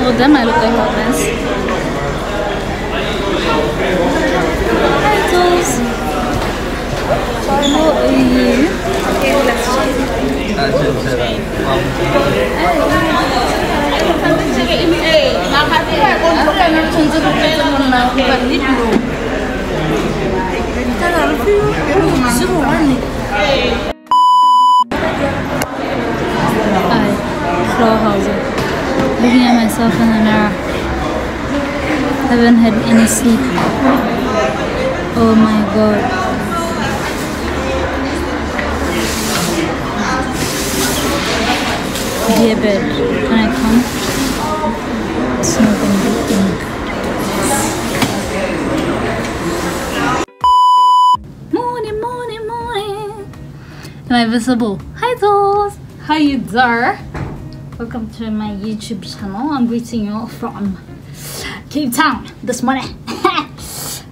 Oh damn, I look a hot mess. Hi Tools. How are you? Looking at myself in the mirror. Haven't had any sleep. Oh my god. Dear bed, can I come? It's not gonna be any good. Morning, morning, morning. Am I visible? Hi Dolls. How you doing? Welcome to my YouTube channel. I'm greeting you from CapeTown this morning.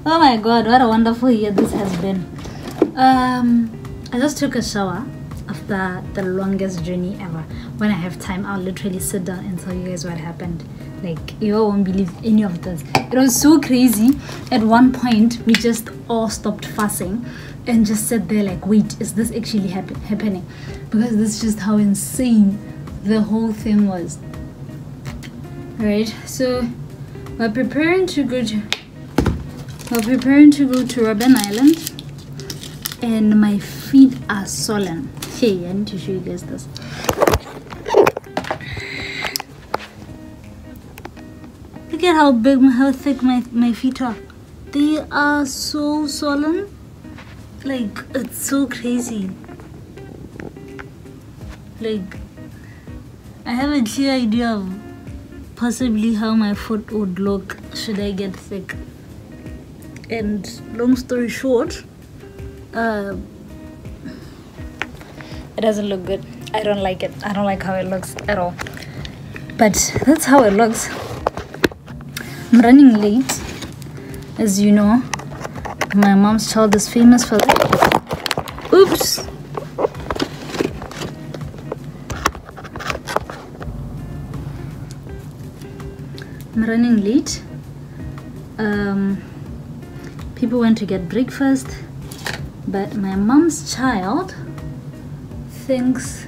Oh my god, what a wonderful year this has been. I just took a shower after the longest journey ever. When I have time, I'll literally sit down and tell you guys what happened. Like, you all won't believe any of this. It was so crazy. At one point, we just all stopped fussing and just sat there like, wait, is this actually happening? Because this is just how insane the whole thing was. Right, so we're preparing to go to Robben Island, and my feet are swollen. Hey, I need to show you guys this. Look at how big, how thick my feet are. They are so swollen. Like, it's so crazy. Like, I have a clear idea of possibly how my foot would look should I get thick. And long story short, it doesn't look good. I don't like it. I don't like how it looks at all. But that's how it looks. I'm running late. As you know, my mom's child is famous for that. Oops. I'm running late. People went to get breakfast, but my mom's child thinks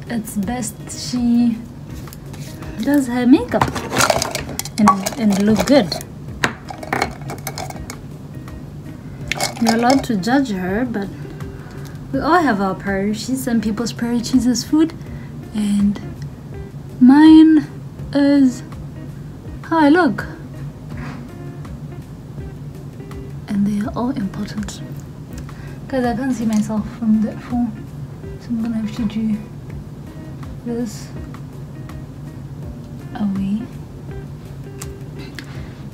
it's best she does her makeup and look good. You're allowed to judge her, but we all have our priorities. Some people's priorities is food, and mine is how I look, and they are all important because I can't see myself from that phone, so I'm gonna have to do this away.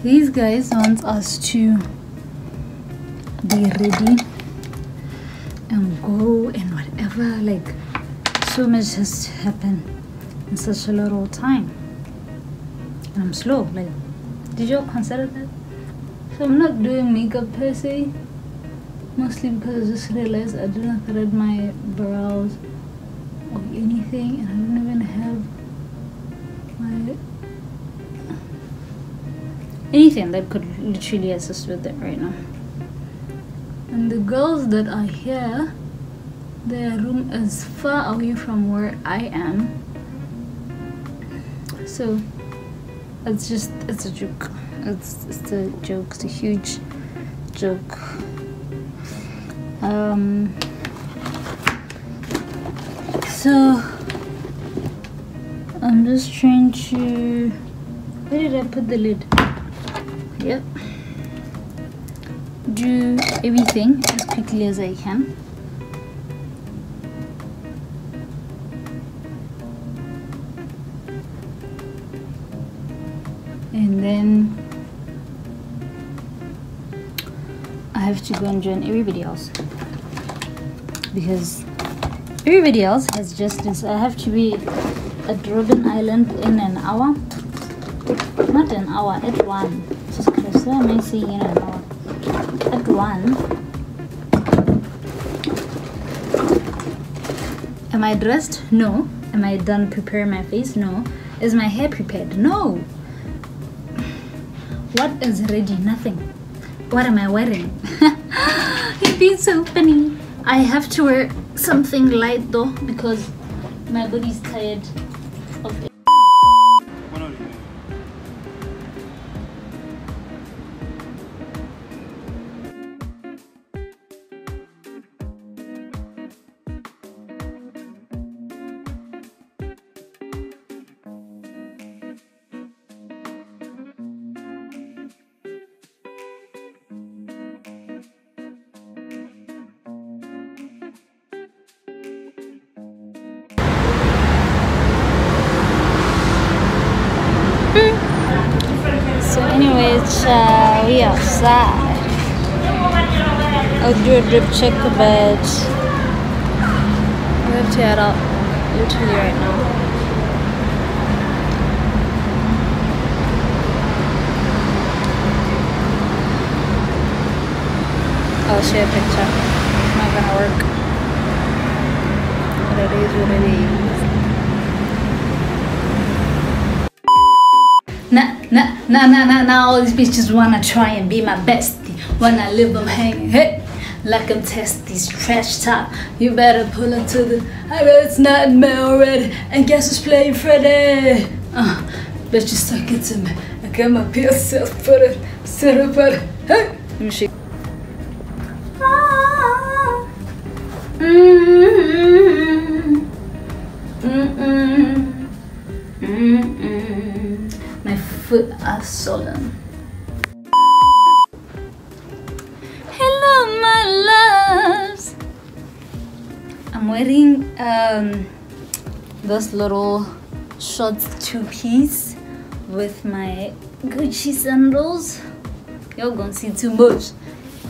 These guys want us to be ready and go and whatever. Like, so much has happened in such a little time. And I'm slow. Like, did you all consider that? So I'm not doing makeup per se, mostly because I just realized I didn't thread my brows or anything, and I don't even have my anything that could literally assist with it right now. And the girls that are here, their room is far away from where I am, so it's a joke. It's a joke. It's a huge joke. So I'm just trying to, where did I put the lid? Yep. Do everything as quickly as I can. And then I have to go and join everybody else, because everybody else has just this. I have to be at Robben Island in an hour. Not an hour, at 1. Jesus Christ, why am I saying in an hour? At 1. Am I dressed? No. Am I done preparing my face? No. Is my hair prepared? No. What is ready? Nothing. What am I wearing? It'd be so funny. I have to wear something light though because my body's tired of it. So anyway, we outside. I'll do a drip check, but we have to head out literally right now. I'll share a picture. It's not gonna work. But it is what it is. Nah, all these bitches wanna try and be my bestie. Wanna live them hanging, hey, like I'm testies, trash top. You better pull into the, I bet it's not me already, and guess who's playing Freddy? Bet you stuck it to me. I got my pills self-footed, sit up at it, hey. Let me shake. My foot are swollen. Hello, my loves. I'm wearing this little short two-piece with my Gucci sandals. Y'all gonna see too much,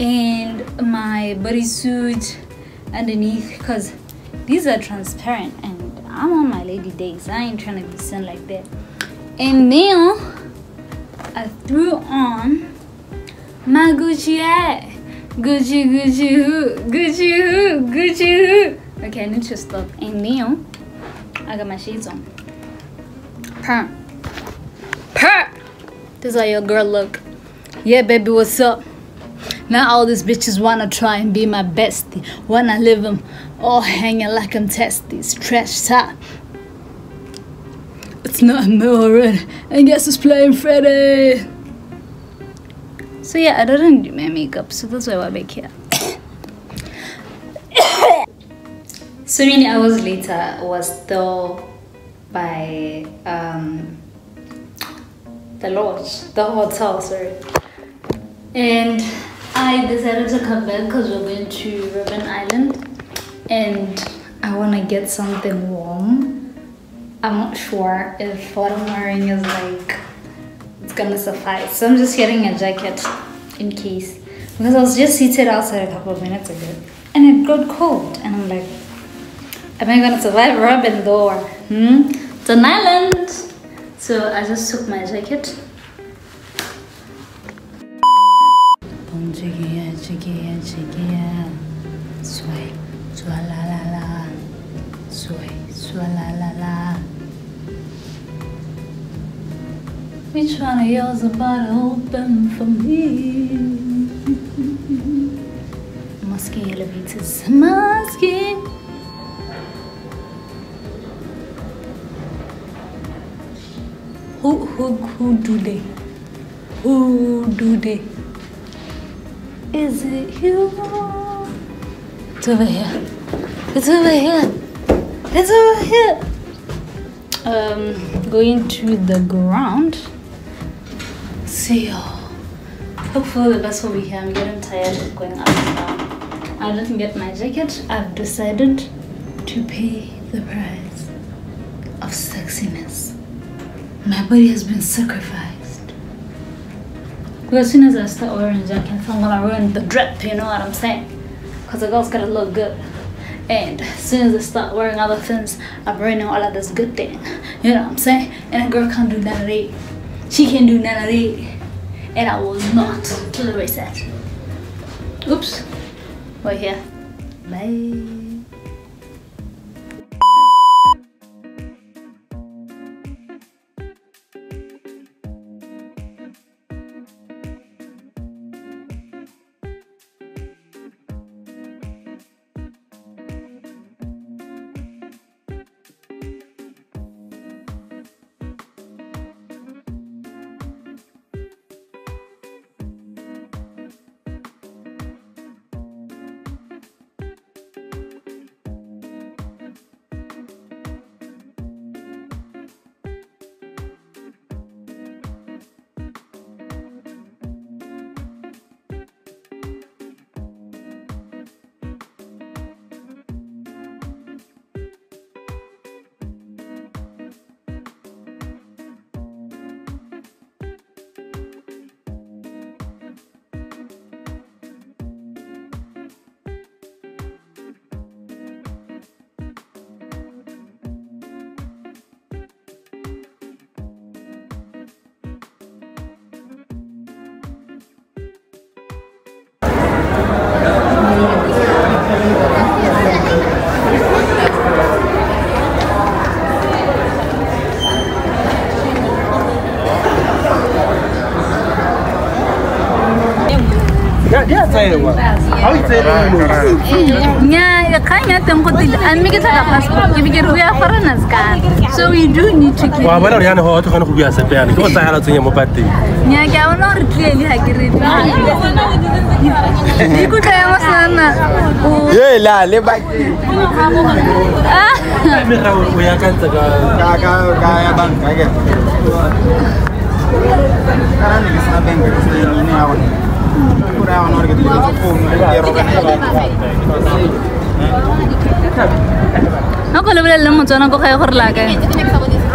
and my bodysuit underneath, because these are transparent and I'm on my lady days. I ain't trying to be seen like that. And now I threw on my Gucci hat. Gucci hoo. Okay, I need to stop. And now I got my shades on. Purr. This is how your girl look. Yeah, baby, what's up? Now all these bitches wanna try and be my bestie. Wanna live them all hanging like I'm testies. Trash top. It's not me already. And guess who's playing Freddy? So yeah, I didn't do my makeup, so that's why I'm back here. So many hours later, was still by the lodge, the hotel, sorry. And I decided to come back because we're going to Robben Island and I want to get something warm. I'm not sure if what I'm wearing is like, it's gonna suffice. So I'm just getting a jacket in case. Because I was just seated outside a couple of minutes ago and it got cold and I'm like, am I gonna survive Robben though? It's an island. So I just took my jacket. Chigia, sway, swala la la, sway, swala la la. Which one of yours about to open for me? Musky elevators, musky. Who do they? Who do they? Is it you? It's over here. It's over here. It's over here. Going to the ground. See y'all. Hopefully the bus will be here. I'm getting tired of going up and down. I didn't get my jacket. I've decided to pay the price of sexiness. My body has been sacrificed. Because as soon as I start wearing jackets, I'm gonna ruin the drip, you know what I'm saying? Because the girl's gotta look good. And as soon as I start wearing other things, I'm ruining all of this good thing. You know what I'm saying? And a girl can't do none of that. She can do none of that. And I will not tolerate that. Oops. We're here. Bye. So we do need to keep.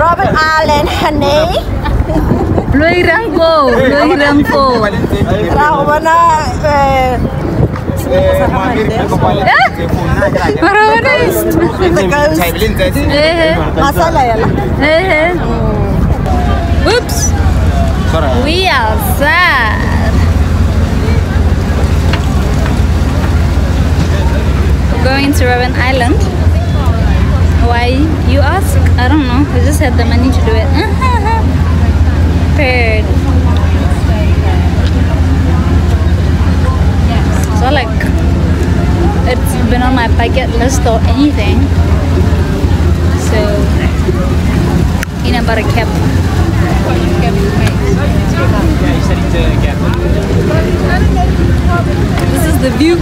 Robben Island, honey. Oops. We are sad. Going to Robben Island. Why, you ask? I don't know. I just had the money to do it. Bird. So like, it's been on my bucket list or anything. So, in about a cap. This is the view.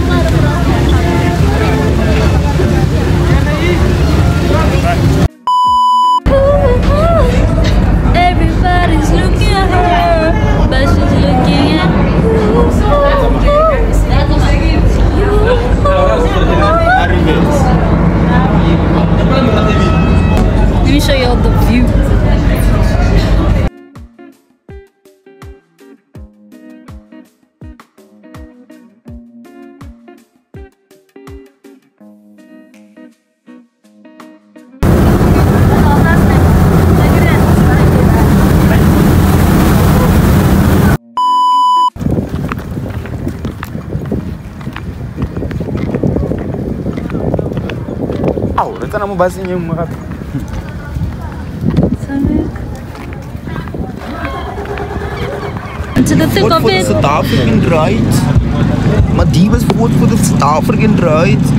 Everybody's looking at her, but she's looking at Let me show you all the view. To the thick of it. South African rights. Madiba's fought for the South African rights.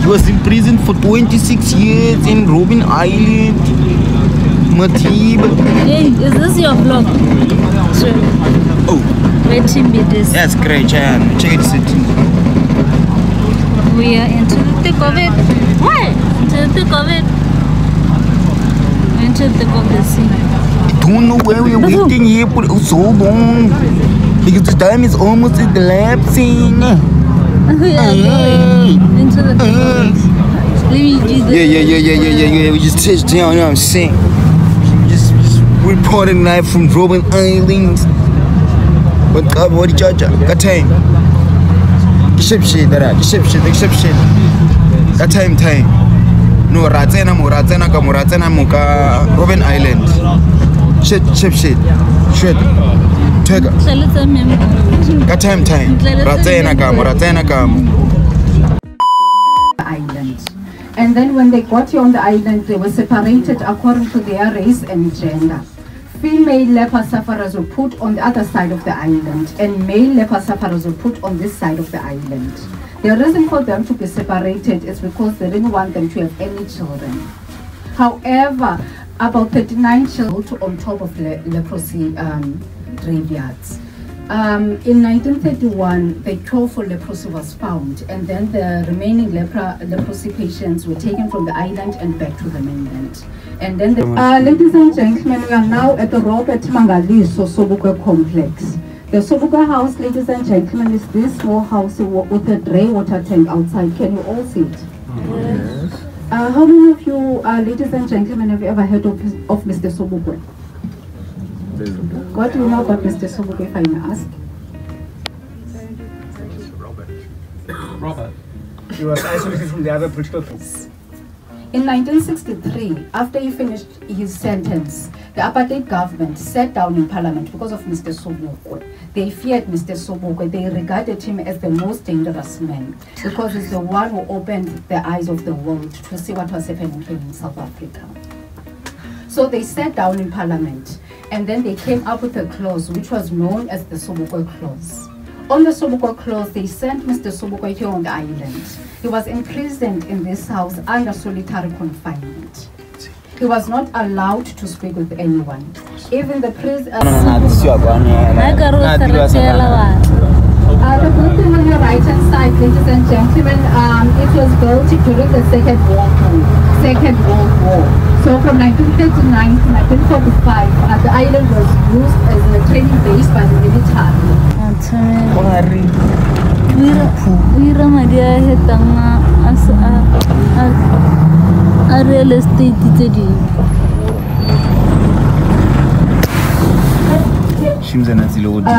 He was imprisoned for 26 years in Robben Island. Madiba. Hey, is this your vlog? Sure. Oh. Let him be this. That's great, Jan. Check it out. We are into the thick of it. What? Into the thick of it. Into the thick of the sea. I don't know why we're waiting here for so long. Because the time is almost elapsing. We are going into the thick of it. Let me do this. Yeah. We just touched down, you know what I'm saying? Just reporting live from Robben Island. What did you got time? Ship shit. Got time. No, Ratzena Muka, Robben Island. Shit. Shit. Take it. Got time. Ratzena Island. And then when they got here on the island, they were separated according to their race and gender. Female leper sufferers were put on the other side of the island, and male leper sufferers were put on this side of the island. The reason for them to be separated is because they didn't want them to have any children. However, about 39 children on top of leprosy graveyards. In 1931, the cure for leprosy was found, and then the remaining leprosy patients were taken from the island and back to the mainland. And then, ladies and gentlemen, we are now at the Robert Mangaliso Sobukwe complex. The Sobukwe house, ladies and gentlemen, is this small house with a dry water tank outside. Can you all see it? Yes. How many of you, ladies and gentlemen, have you ever heard of Mr. Sobukwe? What do you know about Mr. Sobukwe, if I may ask? Robben. He was isolated from the other political groups. In 1963, after he finished his sentence, the apartheid government sat down in parliament because of Mr. Sobukwe. They feared Mr. Sobukwe. They regarded him as the most dangerous man because he's the one who opened the eyes of the world to see what was happening here in South Africa. So they sat down in parliament, and then they came up with a clause which was known as the Sobukwe clause. On the Sobukwe clause, they sent Mr. Sobukwe here on the island. He was imprisoned in this house under solitary confinement. He was not allowed to speak with anyone. Even the prison. The building on your right hand side, ladies and gentlemen, it was built during the Second World War. So from 1939 to 1945, the island was used as a training base by the military. Real estate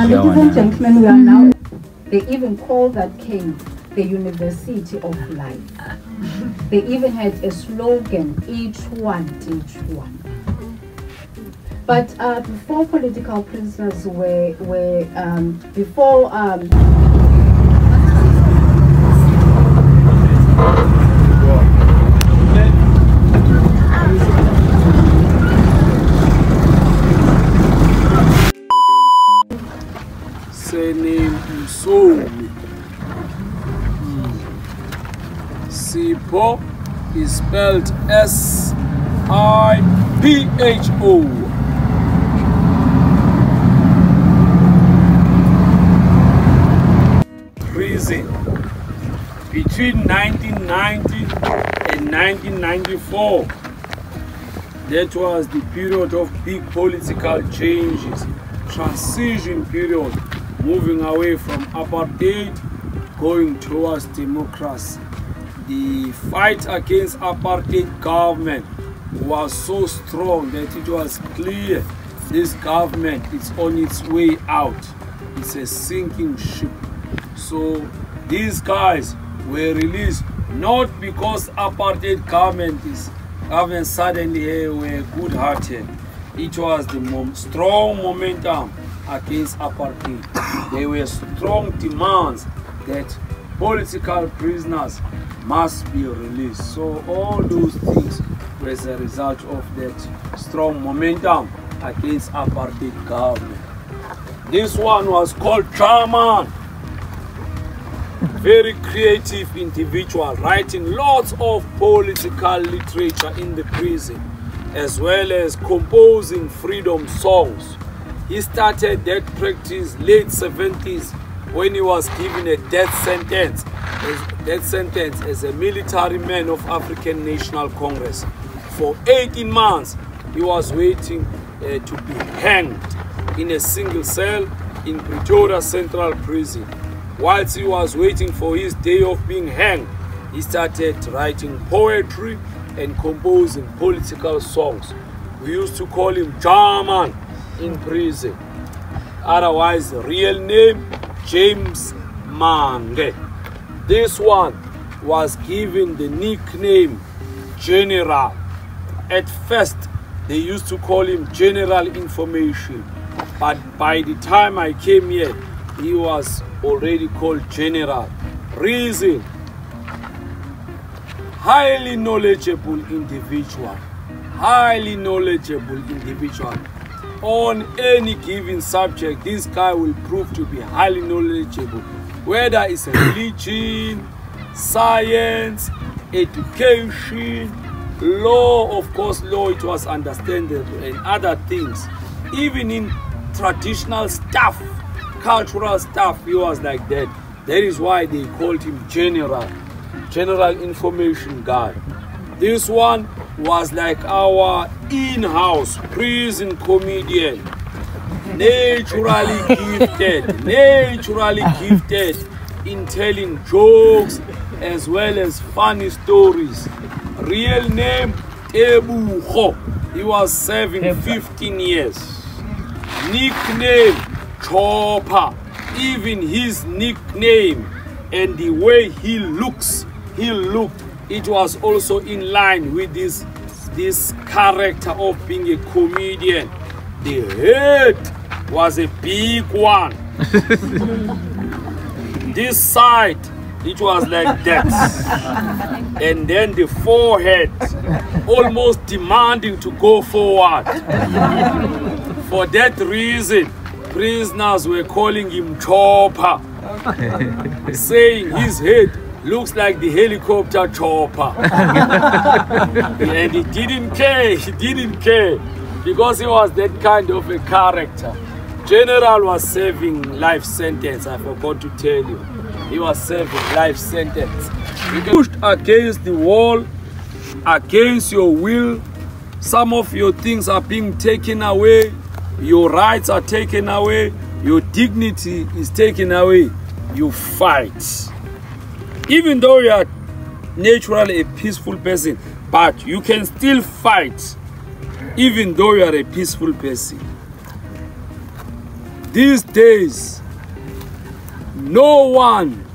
ladies and gentlemen, we are now. They even call that cave the University of Life. They even had a slogan, each one teach one. But before political prisoners Sipho is spelled S-I-P-H-O. Prison between 1990 and 1994. That was the period of big political changes, transition period, moving away from apartheid, going towards democracy. The fight against apartheid government was so strong that it was clear this government is on its way out. It's a sinking ship. So these guys were released not because apartheid government suddenly were good-hearted. It was the strong momentum against apartheid. There were strong demands that political prisoners must be released. So all those things were as a result of that strong momentum against apartheid government. This one was called German. Very creative individual, writing lots of political literature in the prison, as well as composing freedom songs. He started that practice late 70s when he was given a death sentence as a military man of African National Congress. For 18 months, he was waiting to be hanged in a single cell in Pretoria Central Prison. Whilst he was waiting for his day of being hanged, he started writing poetry and composing political songs. We used to call him German in prison. Otherwise, the real name, James Mange. This one was given the nickname General. At first, they used to call him General Information, but by the time I came here, he was already called General. Reason: highly knowledgeable individual. On any given subject, this guy will prove to be highly knowledgeable. Whether it's religion, science, education, law, of course, law, it was understandable, and other things. Even in traditional stuff, cultural stuff, he was like that. That is why they called him General Information guy. This one was like our in-house prison comedian. Naturally gifted in telling jokes as well as funny stories. Real name, Tebuho. He was serving 15 years. Nickname, Chopper. Even his nickname and the way he looked, it was also in line with this character of being a comedian. The head was a big one. This side, it was like that. And then the forehead, almost demanding to go forward. For that reason, prisoners were calling him Chopper. saying his head looks like the helicopter chopper. And he didn't care, because he was that kind of a character. General was serving life sentence, I forgot to tell you. He was serving life sentence. He pushed against the wall, against your will. Some of your things are being taken away, your rights are taken away, your dignity is taken away. You fight. Even though you are naturally a peaceful person, but you can still fight even though you are a peaceful person. These days, no one,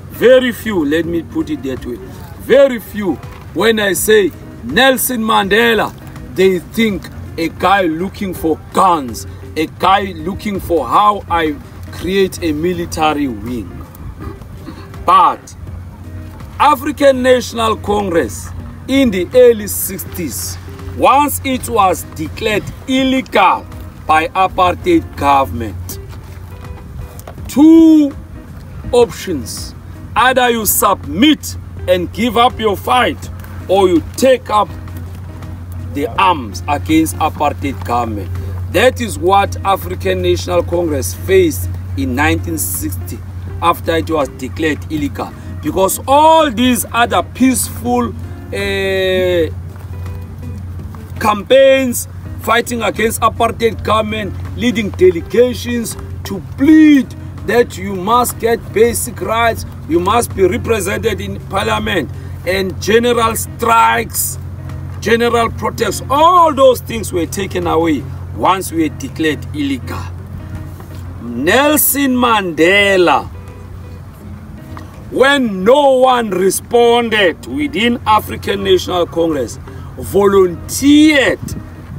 very few, let me put it that way, very few, when I say Nelson Mandela, they think a guy looking for guns, a guy looking for how I create a military wing. But African National Congress in the early 60s, once it was declared illegal by apartheid government, two options: either you submit and give up your fight, or you take up the arms against apartheid government. That is what African National Congress faced in 1960 after it was declared illegal, because all these other peaceful campaigns fighting against apartheid government, leading delegations to plead that you must get basic rights, you must be represented in parliament, and general strikes, general protests, all those things were taken away once we were declared illegal. Nelson Mandela, when no one responded within African National Congress, volunteered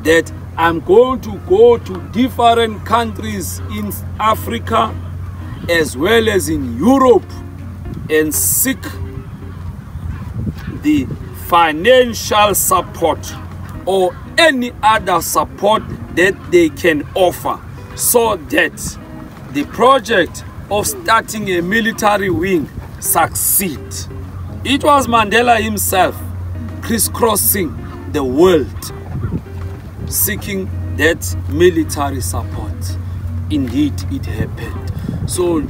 that I'm going to go to different countries in Africa as well as in Europe and seek the financial support or any other support that they can offer, so that the project of starting a military wing succeed. It was Mandela himself crisscrossing the world seeking that military support. Indeed, it happened. So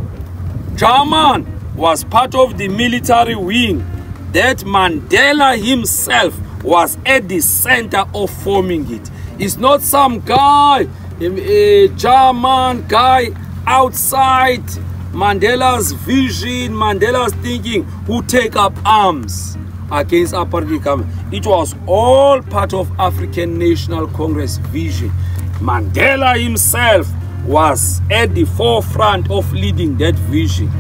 German was part of the military wing that Mandela himself was at the center of forming it. It's not some guy, a German guy outside Mandela's vision, Mandela's thinking, who take up arms against apartheid government. It was all part of African National Congress vision. Mandela himself was at the forefront of leading that vision.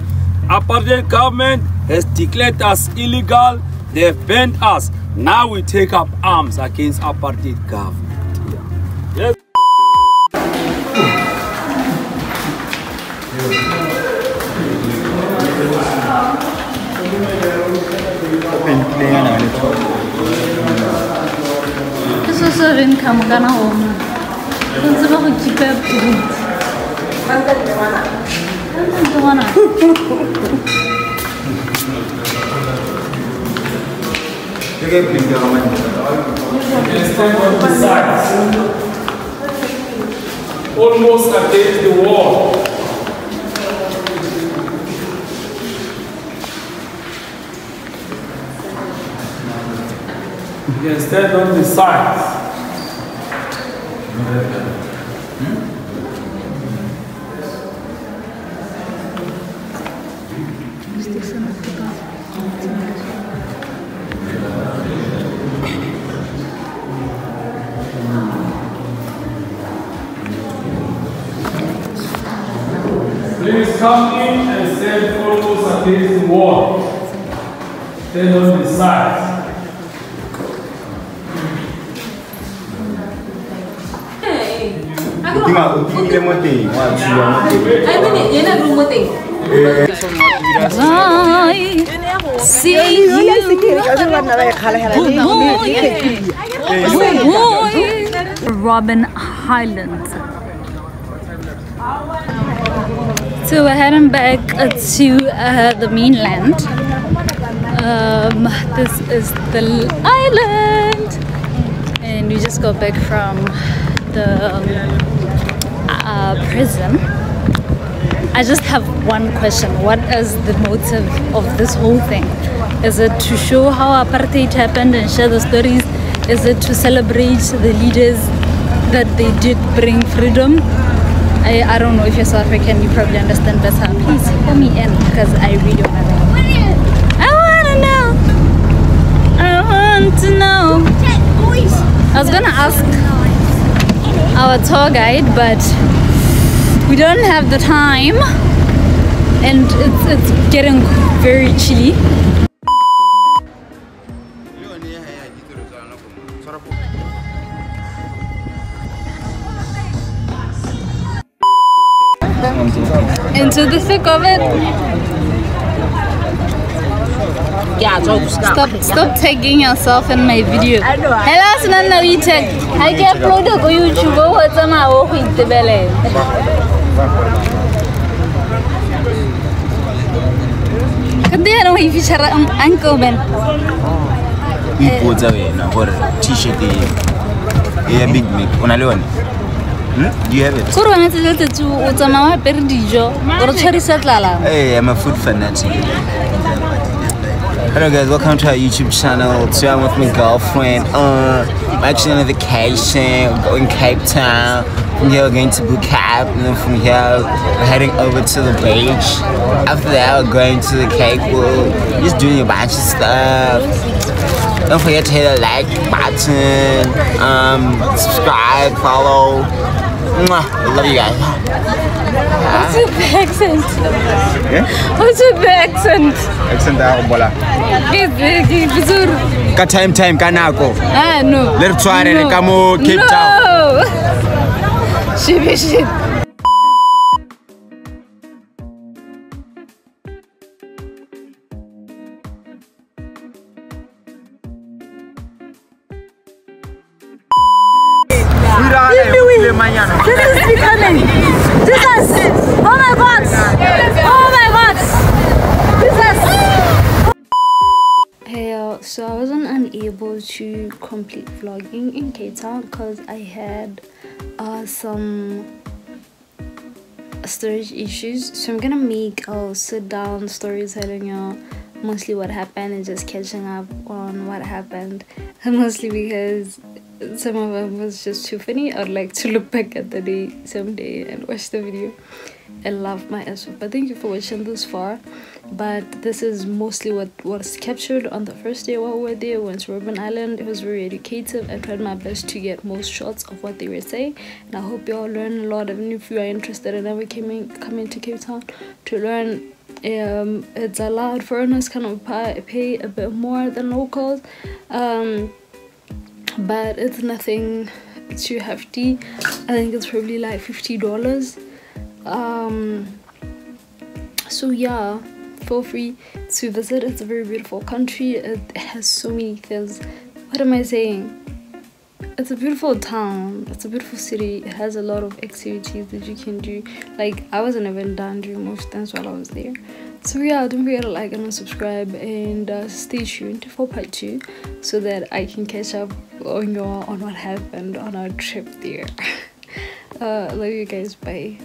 Apartheid government has declared us illegal, they have banned us. Now we take up arms against apartheid government. Yes. This is a ring come gonna home. Don't you keep up to it? Almost against the wall. You can stand on the sides. Please come in and stand almost against the wall. Stand on the sides. Robben Highlands. So we're heading back to the mainland. This is the island, and we just got back from the prison. I just have one question. What is the motive of this whole thing? Is it to show how apartheid happened and share the stories? Is it to celebrate the leaders that they did bring freedom? I don't know. If you're South African, you probably understand better. Please fill me in, because I really want to know. I want to know. I was gonna ask our tour guide, but we don't have the time, and it's getting very chilly. Into the thick of it. Stop tagging yourself in my video. Hello, Nana, we tag. I can upload it on YouTube. What's on my with the belly? Can they know if you share Uncle Ben? We put away now for t-shirt. Yeah, big make on alone. Do you have it? Hey, I'm a food fanatic. Hello guys, welcome to our YouTube channel. Today I'm with my girlfriend. I'm actually on a vacation. We're going CapeTown. From here we're going to Cape, and then from here we're heading over to the beach. After that we're going to the Cape. We're just doing a bunch of stuff. Don't forget to hit the like button, subscribe, follow. I love you guys. What's with the accent? Yeah? What's with the accent? Accent bola. Ka time ka nako. Ah no. Le re tshware ka mo Cape Town. No. Shit. This is becoming. Jesus! Oh my God! Oh my God! Jesus! Hey, so I wasn't unable to complete vlogging in CapeTown because I had some storage issues. So I'm gonna make a sit down story telling y'all mostly what happened and just catching up on what happened, and mostly because some of them was just too funny. I'd like to look back at the day someday and watch the video and laugh my ass off. But thank you for watching this far. But this is mostly what was captured on the first day while we were there. We went to Robben Island. It was very educative. I tried my best to get most shots of what they were saying, and I hope you all learned a lot. Even if you are interested in ever coming to CapeTown to learn, it's allowed foreigners kind of pay a bit more than locals, but it's nothing too hefty. I think it's probably like $50. So yeah, feel free to visit. It's a very beautiful country. It has so many things. What am I saying? It's a beautiful town. It's a beautiful city. It has a lot of activities that you can do. Like, I wasn't even done doing most things while I was there. So yeah, don't forget to like and subscribe, and stay tuned for part 2 so that I can catch up on what happened on our trip there. Love you guys. Bye.